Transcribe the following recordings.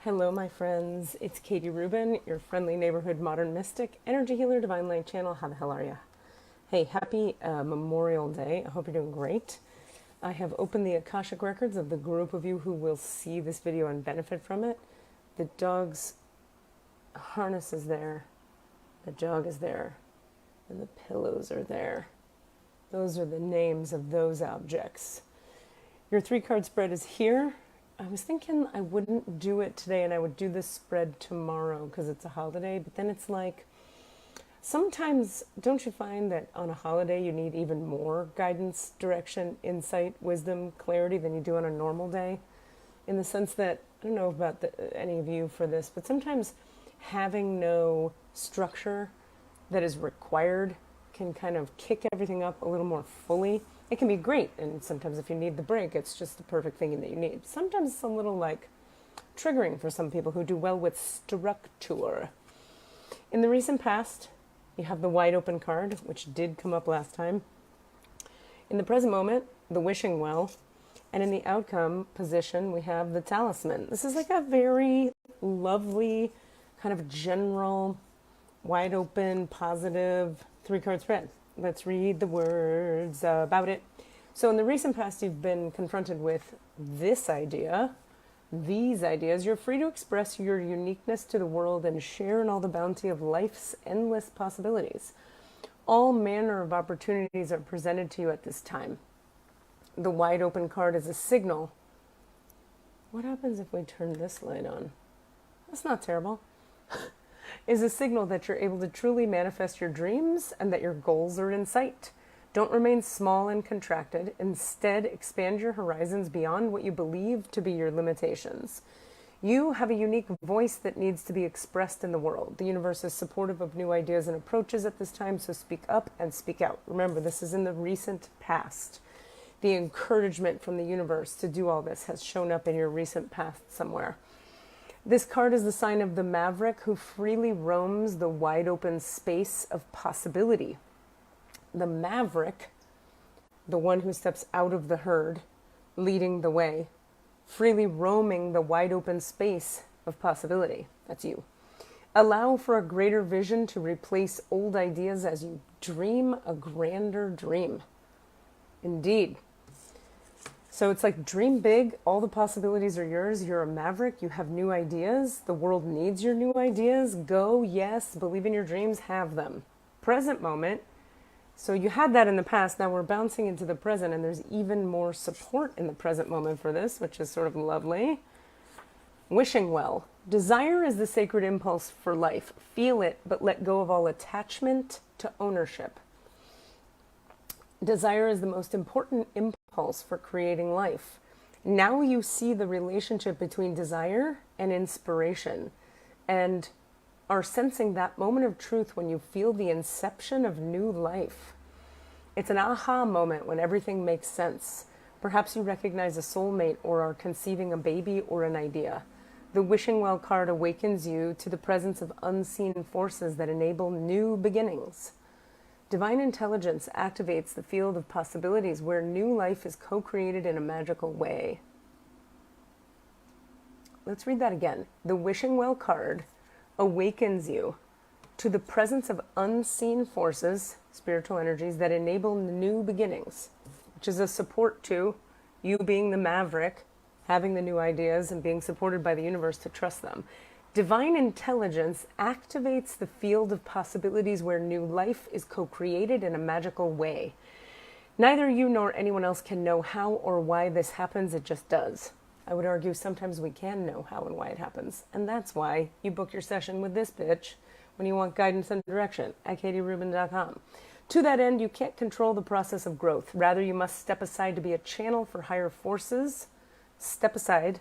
Hello, my friends. It's Katie Rubin, your friendly neighborhood modern mystic, energy healer, divine light channel. How the hell are you? Hey, happy Memorial Day. I hope you're doing great. I have opened the Akashic records of the group of you who will see this video and benefit from it. The dog's harness is there. The jog is there. And the pillows are there. Those are the names of those objects. Your 3-card spread is here. I was thinking I wouldn't do it today and I would do this spread tomorrow because it's a holiday, but then it's like, sometimes don't you find that on a holiday you need even more guidance, direction, insight, wisdom, clarity than you do on a normal day? In the sense that, I don't know about any of you for this, but sometimes having no structure that is required can kind of kick everything up a little more fully. It can be great, and sometimes if you need the break, it's just the perfect thing that you need. Sometimes it's a little like triggering for some people who do well with structure. In the recent past, you have the wide open card, which did come up last time. In the present moment, the wishing well, and in the outcome position, we have the talisman. This is like a very lovely, kind of general, wide open, positive 3-card spread. Let's read the words about it. So in the recent past, you've been confronted with this idea, these ideas. You're free to express your uniqueness to the world and share in all the bounty of life's endless possibilities. All manner of opportunities are presented to you at this time. The wide open card is a signal. What happens if we turn this light on? That's not terrible. Is a signal that you're able to truly manifest your dreams and that your goals are in sight. Don't remain small and contracted. Instead, expand your horizons beyond what you believe to be your limitations. You have a unique voice that needs to be expressed in the world. The universe is supportive of new ideas and approaches at this time, so speak up and speak out. Remember, this is in the recent past. The encouragement from the universe to do all this has shown up in your recent past somewhere. This card is the sign of the maverick who freely roams the wide open space of possibility. The maverick, the one who steps out of the herd, leading the way, freely roaming the wide open space of possibility. That's you. Allow for a greater vision to replace old ideas as you dream a grander dream. Indeed. So it's like dream big, all the possibilities are yours, you're a maverick, you have new ideas, the world needs your new ideas, go, yes, believe in your dreams, have them. Present moment, so you had that in the past, now we're bouncing into the present and there's even more support in the present moment for this, which is sort of lovely. Wishing well. Desire is the sacred impulse for life. Feel it, but let go of all attachment to ownership. Desire is the most important impulse for creating life. Now you see the relationship between desire and inspiration and are sensing that moment of truth when you feel the inception of new life. It's an aha moment when everything makes sense. Perhaps you recognize a soulmate or are conceiving a baby or an idea. The wishing well card awakens you to the presence of unseen forces that enable new beginnings. Divine intelligence activates the field of possibilities where new life is co-created in a magical way. Let's read that again. The wishing well card awakens you to the presence of unseen forces, spiritual energies, that enable new beginnings, which is a support to you being the maverick, having the new ideas and being supported by the universe to trust them. Divine intelligence activates the field of possibilities where new life is co-created in a magical way. Neither you nor anyone else can know how or why this happens, it just does. I would argue sometimes we can know how and why it happens, and that's why you book your session with this bitch when you want guidance and direction at katierubin.com. To that end, you can't control the process of growth. Rather, you must step aside to be a channel for higher forces. Step aside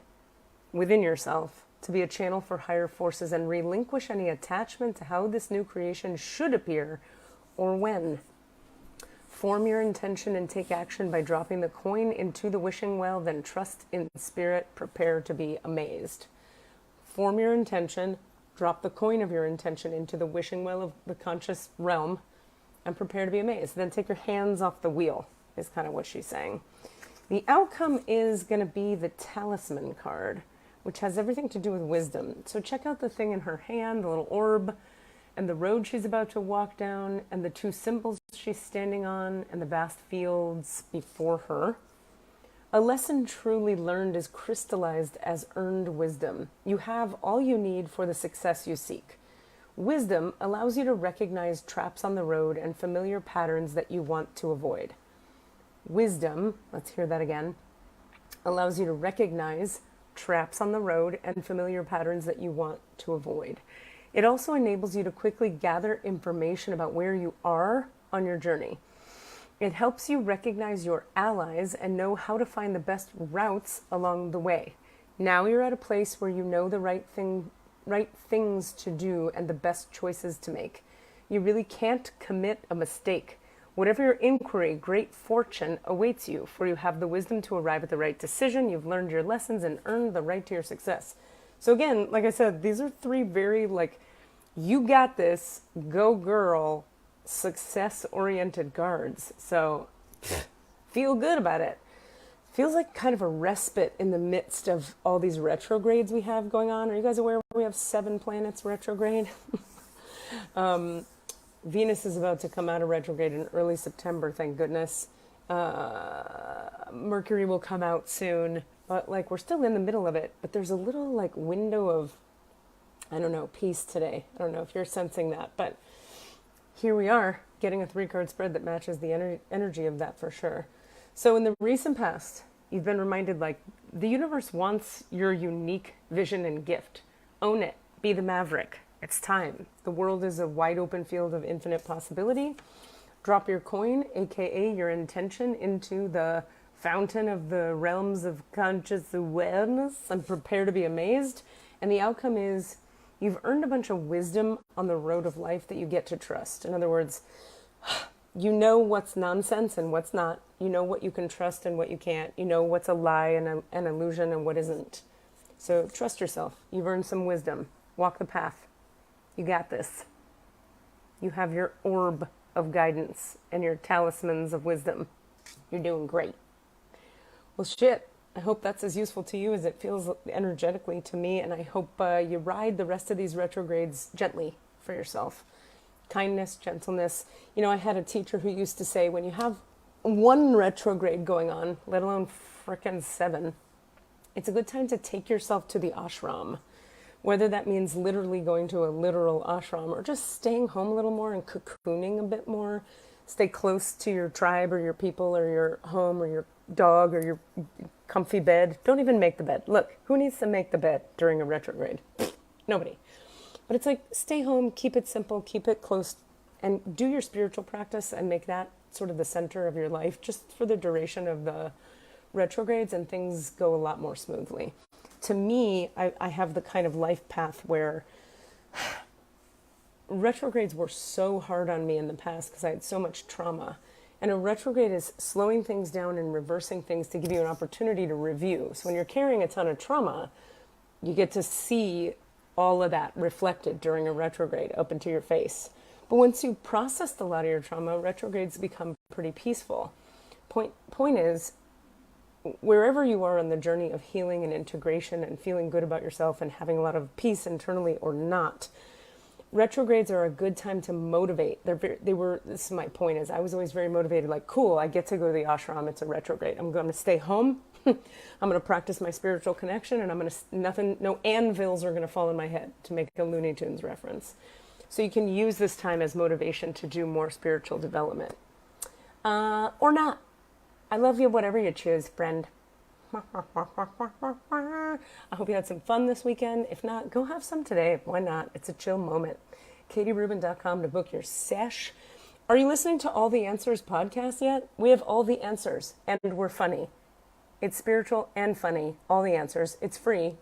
within yourself to be a channel for higher forces and relinquish any attachment to how this new creation should appear or when. Form your intention and take action by dropping the coin into the wishing well, then trust in spirit, prepare to be amazed. Form your intention, drop the coin of your intention into the wishing well of the conscious realm, and prepare to be amazed. Then take your hands off the wheel, is kind of what she's saying. The outcome is going to be the talisman card, which has everything to do with wisdom. So check out the thing in her hand, the little orb, and the road she's about to walk down, and the two symbols she's standing on, and the vast fields before her. A lesson truly learned is crystallized as earned wisdom. You have all you need for the success you seek. Wisdom allows you to recognize traps on the road and familiar patterns that you want to avoid. Wisdom, let's hear that again, allows you to recognize traps on the road and familiar patterns that you want to avoid. It also enables you to quickly gather information about where you are on your journey. It helps you recognize your allies and know how to find the best routes along the way. Now you're at a place where you know the right things to do and the best choices to make. You really can't commit a mistake. Whatever your inquiry, great fortune awaits you, for you have the wisdom to arrive at the right decision. You've learned your lessons and earned the right to your success. So again, like I said, these are three very you got this, go girl, success-oriented cards. So feel good about it. Feels like kind of a respite in the midst of all these retrogrades we have going on. Are you guys aware we have 7 planets retrograde? Venus is about to come out of retrograde in early September, thank goodness. Mercury will come out soon, but we're still in the middle of it. But there's a little window of, peace today. I don't know if you're sensing that, but here we are getting a 3-card spread that matches the energy of that for sure. So in the recent past, you've been reminded the universe wants your unique vision and gift. Own it. Be the maverick. It's time. The world is a wide open field of infinite possibility. Drop your coin, aka your intention, into the fountain of the realms of conscious awareness and prepare to be amazed. And the outcome is you've earned a bunch of wisdom on the road of life that you get to trust. In other words, you know what's nonsense and what's not. You know what you can trust and what you can't. You know what's a lie and an illusion and what isn't. So trust yourself. You've earned some wisdom. Walk the path. You got this. You have your orb of guidance and your talismans of wisdom. You're doing great. Well, shit. I hope that's as useful to you as it feels energetically to me, and I hope you ride the rest of these retrogrades gently for yourself. Kindness, gentleness. I had a teacher who used to say, when you have 1 retrograde going on, let alone frickin' 7, it's a good time to take yourself to the ashram. Whether that means literally going to a literal ashram or just staying home a little more and cocooning a bit more. Stay close to your tribe or your people or your home or your dog or your comfy bed. Don't even make the bed. Look, who needs to make the bed during a retrograde? Nobody. But it's stay home, keep it simple, keep it close, and do your spiritual practice and make that sort of the center of your life just for the duration of the retrogrades, and things go a lot more smoothly. To me, I have the kind of life path where retrogrades were so hard on me in the past because I had so much trauma. And a retrograde is slowing things down and reversing things to give you an opportunity to review. So when you're carrying a ton of trauma, you get to see all of that reflected during a retrograde up into your face. But once you've processed a lot of your trauma, retrogrades become pretty peaceful. Point is, wherever you are on the journey of healing and integration and feeling good about yourself and having a lot of peace internally or not, retrogrades are a good time to motivate. This is my point, is I was always very motivated, cool, I get to go to the ashram, it's a retrograde. I'm going to stay home. I'm going to practice my spiritual connection, and no anvils are going to fall in my head, to make a Looney Tunes reference. So you can use this time as motivation to do more spiritual development. Or not. I love you, whatever you choose, friend. I hope you had some fun this weekend. If not, go have some today. Why not? It's a chill moment. KatieRubin.com to book your sesh. Are you listening to All the Answers podcast yet? We have all the answers, and we're funny. It's spiritual and funny. All the answers. It's free.